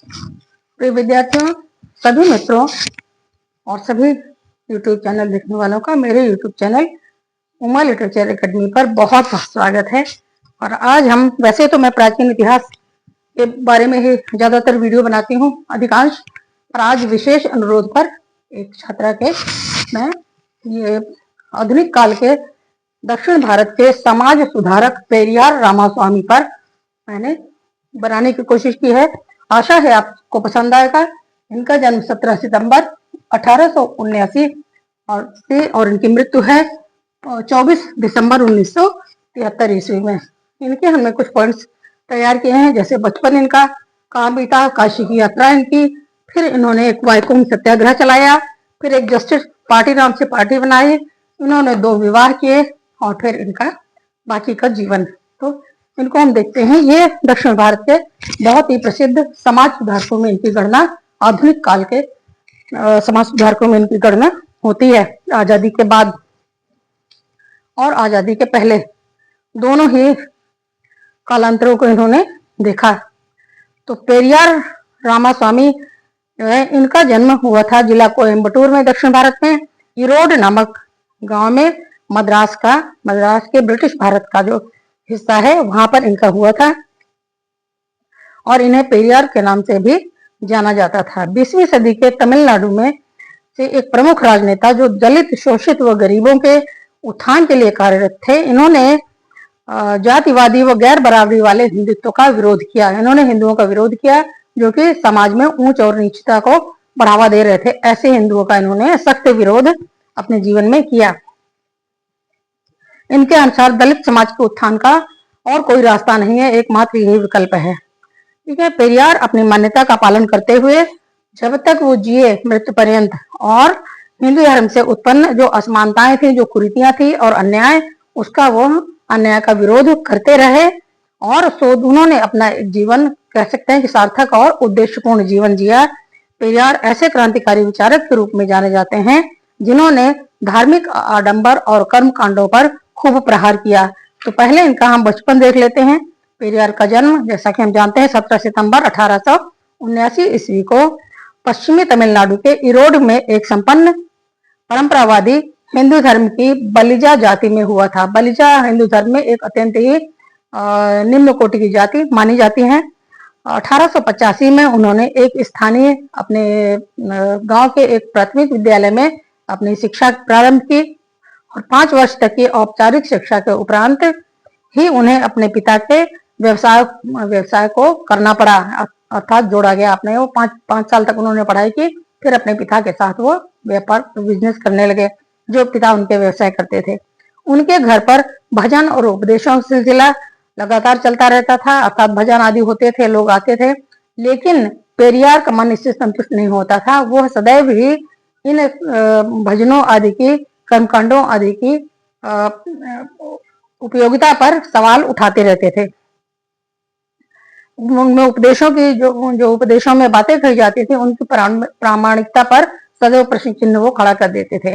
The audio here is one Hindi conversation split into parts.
प्रिय विद्यार्थियों, सभी मित्रों और सभी YouTube चैनल देखने वालों का मेरे YouTube channel Uma literature academy पर बहुत बहुत स्वागत है। और आज हम, वैसे तो मैं प्राचीन इतिहास के बारे में ही ज्यादातर वीडियो बनाती हूँ अधिकांश, पर आज विशेष अनुरोध पर एक छात्रा के मैं ये आधुनिक काल के दक्षिण भारत के समाज सुधारक पेरियार रामास्वामी पर मैंने बनाने की कोशिश की है। आशा है आपको पसंद आएगा। इनका जन्म 17 सितंबर 1879 और इनकी मृत्यु है 24 दिसंबर 1973 ईस्वी में। इनके हमने कुछ पॉइंट्स तैयार किए हैं, जैसे बचपन इनका, कहाँ बीता, काशी की यात्रा इनकी, फिर इन्होंने एक वाईकुंठ सत्याग्रह चलाया, फिर एक जस्टिस पार्टी नाम से पार्टी बनाई, इन्होंने 2 विवाह किए और फिर इनका बाकी का जीवन। तो इनको हम देखते हैं। ये दक्षिण भारत के बहुत ही प्रसिद्ध समाज सुधारकों में इनकी गणना, आधुनिक काल के समाज सुधारकों में इनकी गणना होती है। आजादी के बाद और आजादी के पहले दोनों ही कालांतरों को इन्होंने देखा। तो पेरियार रामास्वामी जो है, इनका जन्म हुआ था जिला कोयम्बटूर में, दक्षिण भारत में, इरोड नामक गांव में, मद्रास के ब्रिटिश भारत का जो हिस्सा है वहां पर इनका हुआ था और इन्हें पेरियार के नाम से भी जाना जाता था। 20वीं सदी के तमिलनाडु में से एक प्रमुख राजनेता जो दलित, शोषित व गरीबों के उत्थान के लिए कार्यरत थे। इन्होंने जातिवादी व गैर बराबरी वाले हिंदुत्व का विरोध किया। इन्होंने हिंदुओं का विरोध किया जो कि समाज में ऊंच और नीचता को बढ़ावा दे रहे थे। ऐसे हिंदुओं का इन्होंने सख्त विरोध अपने जीवन में किया। इनके अनुसार दलित समाज के उत्थान का और कोई रास्ता नहीं है, एकमात्र यही विकल्प है। ठीक है। पेरियार अपनी मान्यता का पालन करते हुए जब तक वो जिए मृत्यु पर्यंत, और हिंदू धर्म से उत्पन्न जो असमानताएं थी, जो कुरीतियां थी और अन्याय, उसका वो अन्याय का विरोध करते रहे। और सो उन्होंने अपना जीवन, कह सकते हैं कि सार्थक और उद्देश्यपूर्ण जीवन जिया। पेरियार ऐसे क्रांतिकारी विचारक के रूप में जाने जाते हैं जिन्होंने धार्मिक आडंबर और कर्म कांडों पर खूब प्रहार किया। तो पहले इनका हम बचपन देख लेते हैं। पेरियार का जन्म, जैसा कि हम जानते हैं, 17 सितंबर 1879 ईस्वी को पश्चिमी तमिलनाडु के इरोड में एक संपन्न परंपरावादी हिंदू धर्म की बलिजा जाति में हुआ था। बलिजा हिंदू धर्म में एक अत्यंत ही निम्न कोटि की जाति मानी जाती है। 1885 में उन्होंने एक स्थानीय अपने गांव के एक प्राथमिक विद्यालय में अपनी शिक्षा प्रारंभ की और 5 वर्ष तक की औपचारिक शिक्षा के उपरांत ही उन्हें अपने पिता के व्यवसाय को करना पड़ा, अर्थात जोड़ा गया। अपने वो 5 साल तक उन्होंने पढ़ाई की, फिर अपने पिता के साथ वो व्यापार बिजनेस करने लगे जो पिता उनके व्यवसाय करते थे। उनके घर पर भजन और उपदेशों का सिलसिला लगातार चलता रहता था, अर्थात भजन आदि होते थे, लोग आते थे। लेकिन पेरियार का मन इससे संतुष्ट नहीं होता था। वह सदैव ही इन भजनों आदि की, कर्मकांडों आदि की उपयोगिता पर सवाल उठाते रहते थे। उनमें उपदेशों की जो उपदेशों में बातें कही जाती थी, उनकी प्रामाणिकता पर सदैव प्रश्न चिन्ह वो खड़ा कर देते थे।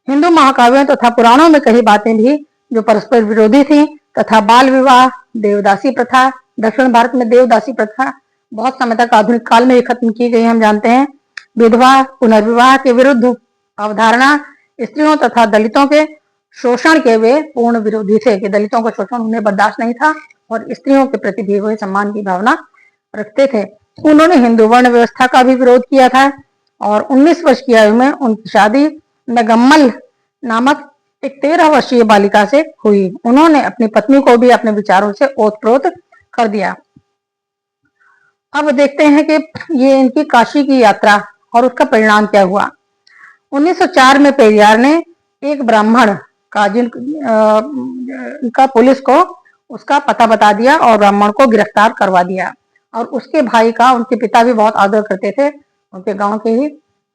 हिंदू महाकाव्यों तथा पुराणों में कई बातें भी जो परस्पर विरोधी थी, तथा बाल विवाह, देवदासी प्रथा, दक्षिण भारत में देवदासी प्रथा बहुत समय तक आधुनिक काल में ही खत्म की गई, हम जानते हैं। विधवा पुनर्विवाह के विरुद्ध अवधारणा, स्त्रियों तथा दलितों के शोषण के वे पूर्ण विरोधी थे कि दलितों का शोषण उन्हें बर्दाश्त नहीं था और स्त्रियों के प्रति भी वे सम्मान की भावना रखते थे। उन्होंने हिंदू वर्ण व्यवस्था का भी विरोध किया था और 19 वर्ष की आयु में उनकी शादी नगम्मल नामक एक 13 वर्षीय बालिका से हुई। उन्होंने अपनी पत्नी को भी अपने विचारों से ओतप्रोत कर दिया। अब देखते हैं कि ये इनकी काशी की यात्रा और उसका परिणाम क्या हुआ। 1904 में पेरियार ने एक ब्राह्मण का जिनका पुलिस को उसका पता बता दिया और ब्राह्मण को गिरफ्तार करवा दिया। और उसके भाई का उनके पिता भी बहुत आदर करते थे, उनके गांव के ही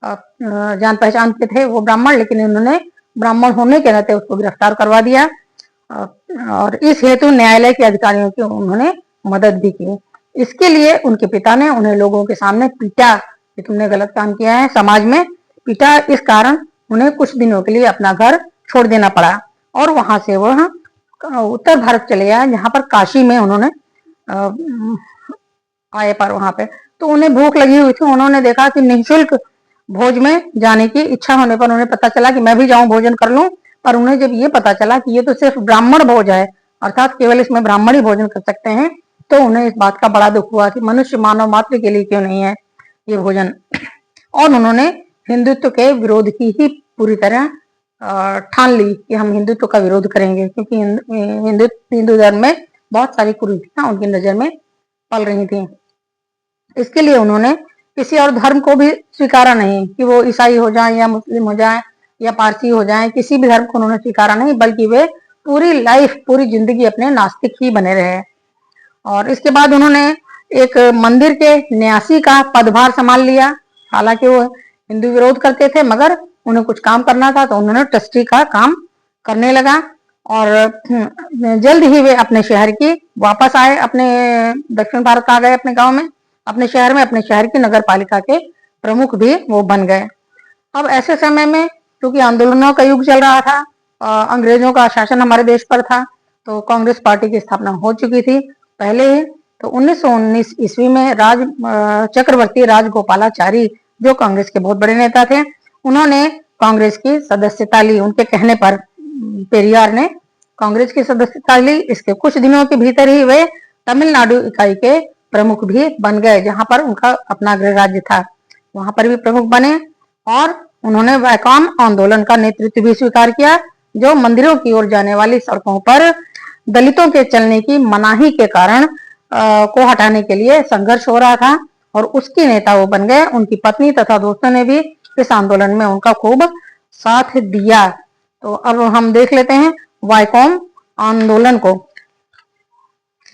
जान पहचान के थे वो ब्राह्मण, लेकिन उन्होंने ब्राह्मण होने के नाते उसको गिरफ्तार करवा दिया और इस हेतु न्यायालय के अधिकारियों की उन्होंने मदद भी की। इसके लिए उनके पिता ने उन्हें लोगों के सामने पीटा कि तुमने गलत काम किया है, समाज में पीटा। इस कारण उन्हें कुछ दिनों के लिए अपना घर छोड़ देना पड़ा और वहां से वह उत्तर भारत चले गए, जहां पर काशी में उन्होंने आए पर वहां पे। तो उन्हें भूख लगी हुई थी। उन्होंने देखा कि निःशुल्क भोज में जाने की इच्छा होने पर उन्हें पता चला कि मैं भी जाऊं भोजन कर लूं, पर उन्हें जब ये पता चला कि ये तो सिर्फ ब्राह्मण भोज है, अर्थात केवल इसमें ब्राह्मण ही भोजन कर सकते हैं, तो उन्हें इस बात का बड़ा दुख हुआ कि मनुष्य मानव मात्र के लिए क्यों नहीं है ये भोजन। और उन्होंने हिंदुत्व के विरोध की ही पूरी तरह ठान ली कि हम हिंदुत्व का विरोध करेंगे, क्योंकि हिंदू धर्म में बहुत सारी कुरीतियां उनकी नजर में पल रही थी। इसके लिए उन्होंने किसी और धर्म को भी स्वीकारा नहीं, कि वो ईसाई हो जाए या मुस्लिम हो जाए या पारसी हो जाए, किसी भी धर्म को उन्होंने स्वीकारा नहीं, बल्कि वे पूरी लाइफ पूरी जिंदगी अपने नास्तिक ही बने रहे। और इसके बाद उन्होंने एक मंदिर के न्यासी का पदभार संभाल लिया। हालांकि वो हिंदू विरोध करते थे, मगर उन्हें कुछ काम करना था, तो उन्होंने ट्रस्टी का काम करने लगा। और जल्द ही वे अपने शहर की वापस आए, अपने दक्षिण भारत आ गए, अपने गांव में, अपने शहर में, अपने शहर की नगर पालिका के प्रमुख भी वो बन गए। अब ऐसे समय में क्योंकि आंदोलनों का युग चल रहा था, अंग्रेजों का शासन हमारे देश पर था, तो कांग्रेस पार्टी की स्थापना हो चुकी थी पहले ही। तो 1919 ईस्वी में चक्रवर्ती राजगोपालाचारी, जो कांग्रेस के बहुत बड़े नेता थे, उन्होंने कांग्रेस की सदस्यता ली। उनके कहने पर पेरियार ने कांग्रेस की सदस्यता ली। इसके कुछ दिनों के भीतर ही वे तमिलनाडु इकाई के प्रमुख भी बन गए, जहां पर उनका अपना गृह राज्य था, वहां पर भी प्रमुख बने। और उन्होंने वैकोम आंदोलन का नेतृत्व भी स्वीकार किया, जो मंदिरों की ओर जाने वाली सड़कों पर दलितों के चलने की मनाही के कारण को हटाने के लिए संघर्ष हो रहा था, और उसकी नेता वो बन गए। उनकी पत्नी तथा दोस्तों ने भी इस आंदोलन में उनका खूब साथ दिया। तो अब हम देख लेते हैं वैकोम आंदोलन को।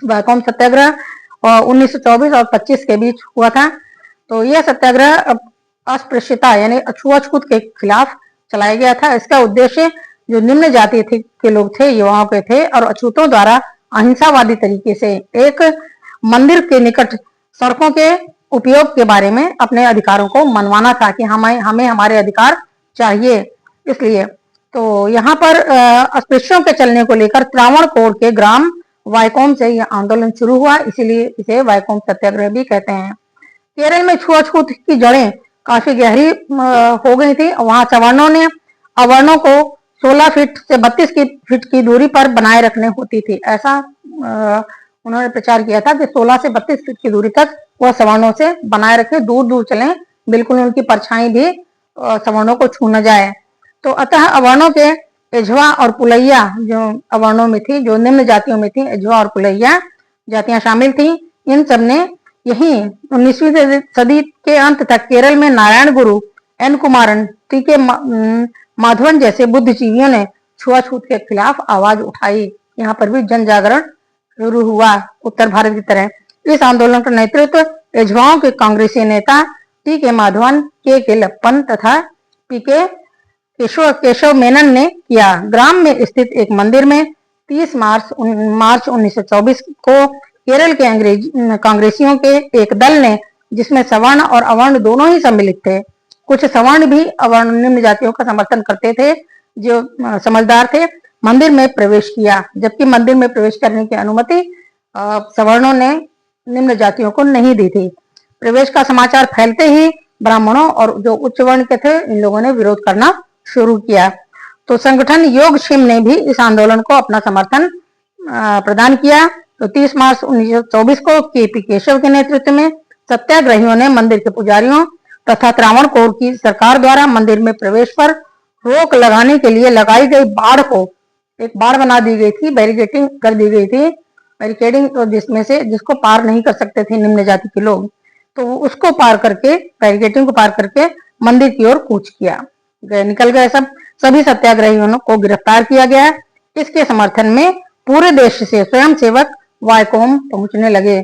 वैकोम सत्याग्रह 1924 और 25 के बीच हुआ था। तो यह सत्याग्रह अस्पृश्यता यानी अछूअछूत के खिलाफ चलाया गया था। इसका उद्देश्य जो निम्न जाति के लोग थे, युवाओं के थे, और अछूतों द्वारा अहिंसावादी तरीके से एक मंदिर के निकट सड़कों के उपयोग के बारे में अपने अधिकारों को मनवाना था, कि हमें हमारे अधिकार चाहिए। इसलिए तो यहाँ पर अस्पृश्यों के चलने को लेकर त्रावणकोर के ग्राम वैकोम से यह आंदोलन शुरू हुआ, इसीलिए इसे वैकोम सत्याग्रह भी कहते हैं। केरल में छुआछूत की जड़ें काफी गहरी हो गई थी। वहां सवर्णों ने अवर्णों को 16 फीट से 32 फीट की दूरी पर बनाए रखने होती थी। ऐसा उन्होंने प्रचार किया था कि 16 से 32 फीट की दूरी तक वह सवर्णों से बनाए रखे, दूर दूर चलें, बिल्कुल उनकी परछाई भी सवर्णों को छू न जाए। तो अतः अवर्णों के एझवा और पुलैया जो अवर्णों में थी, जो निम्न जातियों में थी, एझवा और पुलैया जातियां शामिल थी। इन सब ने यही 19वीं सदी के अंत तक केरल में नारायण गुरु, एन कुमारन, टी.के. माधवन जैसे बुद्धिजीवियों ने छुआछूत के खिलाफ आवाज उठाई। यहाँ पर भी जन जागरण शुरू हुआ उत्तर भारत की तरह। इस आंदोलन का नेतृत्व एझवाओं के कांग्रेसी नेता टी.के. माधवन, के लप्पन तथा पी.के. केशव मेनन ने किया। ग्राम में स्थित एक मंदिर में 30 मार्च 1924 को केरल के कांग्रेसियों के एक दल ने, जिसमें सवर्ण और अवर्ण दोनों ही सम्मिलित थे, कुछ सवर्ण भी अवर्ण निम्न जातियों का समर्थन करते थे, जो समझदार थे, मंदिर में प्रवेश किया। जबकि मंदिर में प्रवेश करने की अनुमति सवर्णों ने निम्न जातियों को नहीं दी थी। प्रवेश का समाचार फैलते ही ब्राह्मणों और जो उच्च वर्ण के थे, इन लोगों ने विरोध करना शुरू किया। तो संगठन योगक्षेम ने भी इस आंदोलन को अपना समर्थन प्रदान किया। तो 30 मार्च 1924 को के.पी. केशव के नेतृत्व में सत्याग्रहियों ने मंदिर के पुजारियों तथा त्रावणकोर की सरकार द्वारा मंदिर में प्रवेश पर रोक लगाने के लिए लगाई गई बाड़ को, एक बाड़ बना दी गई थी, बैरिकेडिंग कर दी गई थी, बैरिकेडिंग, तो जिसमें से जिसको पार नहीं कर सकते थे निम्न जाति के लोग, तो उसको पार करके, बैरिकेडिंग को पार करके मंदिर की ओर कूच किया, निकल गए सभी सत्याग्रहियों को गिरफ्तार किया गया। इसके समर्थन में पूरे देश से स्वयंसेवक वैकोम पहुंचने लगे।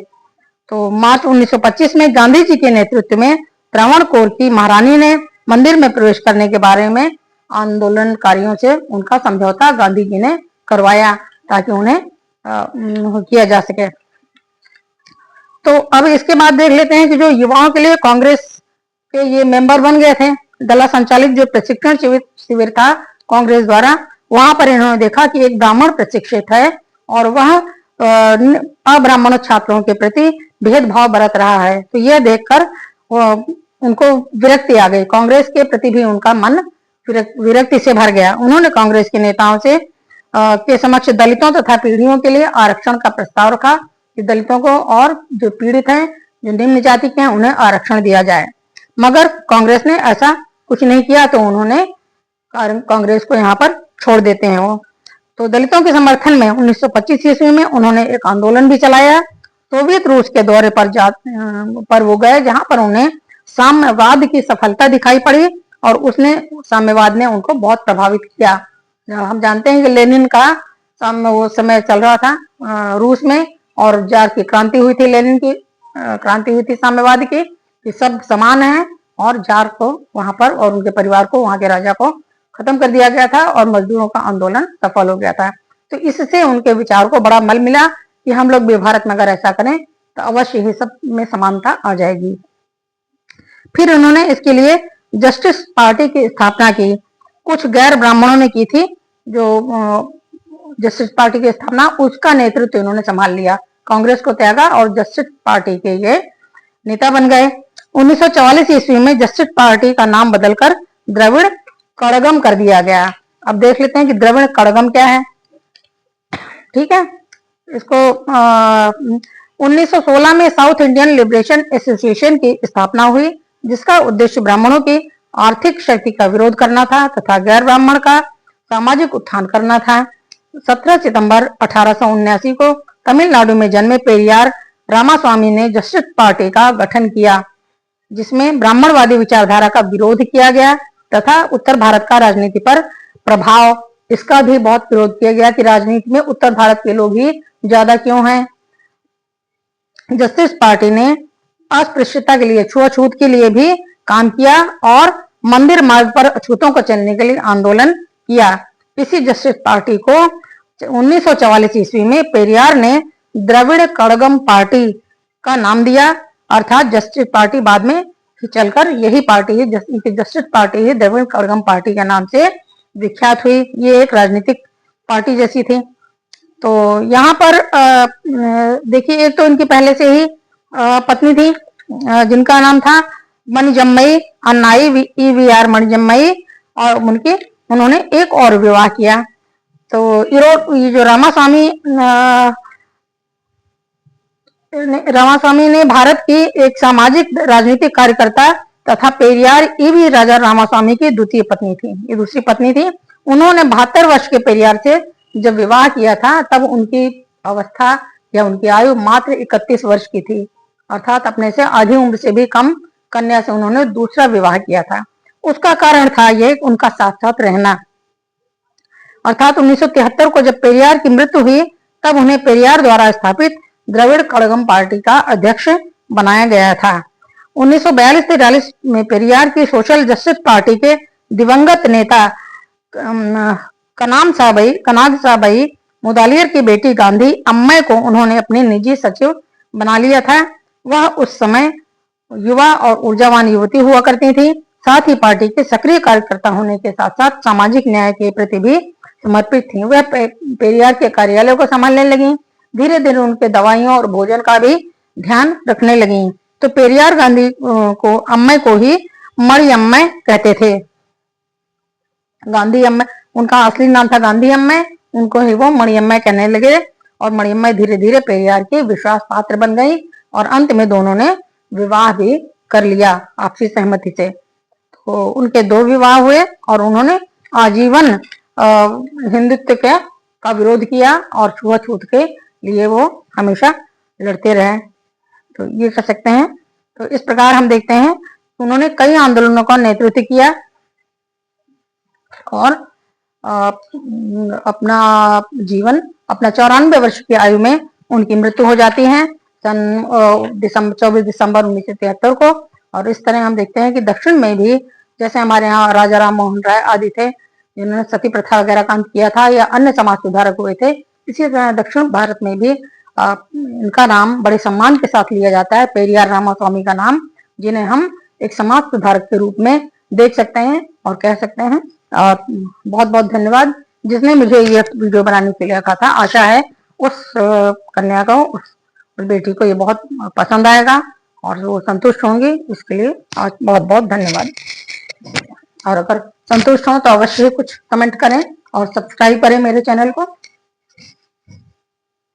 तो मार्च 1925 में गांधी जी के नेतृत्व में त्रावणकोर की महारानी ने मंदिर में प्रवेश करने के बारे में आंदोलनकारियों से उनका समझौता गांधी जी ने करवाया, ताकि उन्हें किया जा सके। तो अब इसके बाद देख लेते हैं कि जो युवाओं के लिए कांग्रेस के ये मेंबर बन गए थे, दला संचालित जो प्रशिक्षण शिविर था कांग्रेस द्वारा, वहां पर इन्होंने देखा कि एक ब्राह्मण प्रशिक्षित है और वह अब्राह्मण छात्रों के प्रति भेदभाव बरत रहा है। तो यह देखकर उनको विरक्ति आ गई, कांग्रेस के प्रति भी उनका मन विरक्ति से भर गया। उन्होंने कांग्रेस के नेताओं से के समक्ष दलितों तथा पीढ़ियों के लिए आरक्षण का प्रस्ताव रखा कि दलितों को और जो पीड़ित हैं, जो निम्न जाति के हैं, उन्हें आरक्षण दिया जाए। मगर कांग्रेस ने ऐसा कुछ नहीं किया, तो उन्होंने कांग्रेस को यहाँ पर छोड़ देते हैं वो। तो दलितों के समर्थन में 1925 ईस्वी में उन्होंने एक आंदोलन भी चलाया। सोवियत रूस के दौरे पर वो गए, जहां पर उन्हें साम्यवाद की सफलता दिखाई पड़ी और साम्यवाद ने उनको बहुत प्रभावित किया। हम जानते हैं कि लेनिन का वो समय चल रहा था रूस में, और जार की क्रांति हुई थी, लेनिन की क्रांति हुई थी साम्यवाद की, कि सब समान है, और जार को वहां पर और उनके परिवार को, वहां के राजा को खत्म कर दिया गया था और मजदूरों का आंदोलन सफल हो गया था। तो इससे उनके विचार को बड़ा बल मिला कि हम लोग भी भारत में अगर ऐसा करें तो अवश्य ही सब में समानता आ जाएगी। फिर उन्होंने इसके लिए जस्टिस पार्टी की स्थापना की। कुछ गैर ब्राह्मणों ने की थी, जो जस्टिस पार्टी की स्थापना, उसका नेतृत्व इन्होंने संभाल लिया, कांग्रेस को त्यागा और जस्टिस पार्टी के ये नेता बन गए। 1944 ईस्वी में जस्टिस पार्टी का नाम बदलकर द्रविड़ कड़गम कर दिया गया। अब देख लेते हैं कि द्रविड़ कड़गम क्या है। ठीक है, इसको 1916 में साउथ इंडियन लिबरेशन एसोसिएशन की स्थापना हुई, जिसका उद्देश्य ब्राह्मणों की आर्थिक शक्ति का विरोध करना था तथा गैर ब्राह्मण का सामाजिक उत्थान करना था। 17 सितंबर 1879 को तमिलनाडु में जन्मे पेरियार रामास्वामी ने जस्टिस पार्टी का गठन किया, जिसमें ब्राह्मणवादी विचारधारा का विरोध किया गया तथा उत्तर भारत का राजनीति पर प्रभाव, इसका भी बहुत विरोध किया गया कि राजनीति में उत्तर भारत के लोग ही ज्यादा क्यों हैं। जस्टिस पार्टी ने अस्पृश्यता के लिए, छुआछूत के लिए भी काम किया और मंदिर मार्ग पर अछूतों को चलने के लिए आंदोलन किया। इसी जस्टिस पार्टी को 1944 ईस्वी में पेरियार ने द्रविड़ कड़गम पार्टी का नाम दिया, अर्थात जस्टिस पार्टी बाद में चलकर यही पार्टी है, जस्टिस पार्टी ही द्रविड़ कड़गम पार्टी के नाम से विख्यात हुई। ये एक राजनीतिक पार्टी जैसी थी। तो यहाँ पर देखिए, एक तो इनकी पहले से ही पत्नी थी, जिनका नाम था मणिजम्मई, अन्नाई ईवीआर मणिजम्मई, और उन्होंने एक और विवाह किया। तो ये जो रामास्वामी ने भारत की एक सामाजिक राजनीतिक कार्यकर्ता तथा पेरियार ईवी राजा रामास्वामी की द्वितीय पत्नी थी, ये दूसरी पत्नी थी। उन्होंने 72 वर्ष के पेरियार से जब विवाह किया था, तब उनकी अवस्था या उनकी आयु मात्र 31 वर्ष की थी, अर्थात अपने से आधी उम्र से भी कम कन्या से उन्होंने दूसरा विवाह किया था। उसका कारण था ये उनका साथ साथ रहना। अर्थात 1973 को जब पेरियार की मृत्यु हुई, तब उन्हें पेरियार द्वारा स्थापित द्रविड़ कड़गम पार्टी का अध्यक्ष बनाया गया था। 1942-43 में पेरियार की सोशल जस्टिस पार्टी के दिवंगत नेता कनाग साहबाई मुदालियर की बेटी गांधी अम्मय को उन्होंने अपनी निजी सचिव बना लिया था। वह उस समय युवा और ऊर्जावान युवती हुआ करती थी, साथ ही पार्टी के सक्रिय कार्यकर्ता होने के साथ साथ सामाजिक न्याय के प्रति भी समर्पित थी। वह पेरियार के कार्यालय को संभालने लगी, धीरे धीरे उनके दवाइयों और भोजन का भी ध्यान रखने लगी। तो पेरियार गांधी को अम्मय को ही मणि अम्मय कहते थे। गांधी अम्मय उनका असली नाम था, गांधी अम्मय, उनको ही वो मणि अम्मय कहने लगे, और मणि अम्मय धीरे धीरे पेरियार के विश्वास पात्र बन गई और अंत में दोनों ने विवाह भी कर लिया आपसी सहमति से। तो उनके 2 विवाह हुए और उन्होंने आजीवन हिंदुत्व का विरोध किया और छुआछूत के लिए वो हमेशा लड़ते रहे, तो ये कह सकते हैं। तो इस प्रकार हम देखते हैं उन्होंने कई आंदोलनों का नेतृत्व किया और अपना 94 वर्ष की आयु में उनकी मृत्यु हो जाती है सन 24 दिसंबर 1973 को। और इस तरह हम देखते हैं कि दक्षिण में भी, जैसे हमारे यहाँ राजा राम मोहन राय आदि थे जिन्होंने सती प्रथा वगैरह का अंत किया था, या अन्य समाज सुधारक हुए थे, इसी तरह दक्षिण भारत में भी इनका नाम बड़े सम्मान के साथ लिया जाता है, पेरियार रामास्वामी का नाम, जिन्हें हम एक समाज सुधारक के रूप में देख सकते हैं और कह सकते हैं। बहुत बहुत धन्यवाद जिसने मुझे ये वीडियो बनाने के लिए कहा था। आशा है उस कन्या को, उस बेटी को ये बहुत पसंद आएगा और वो संतुष्ट होंगी। इसके लिए आज बहुत बहुत धन्यवाद। और अगर संतुष्ट हो तो अवश्य कुछ कमेंट करें और सब्सक्राइब करें मेरे चैनल को।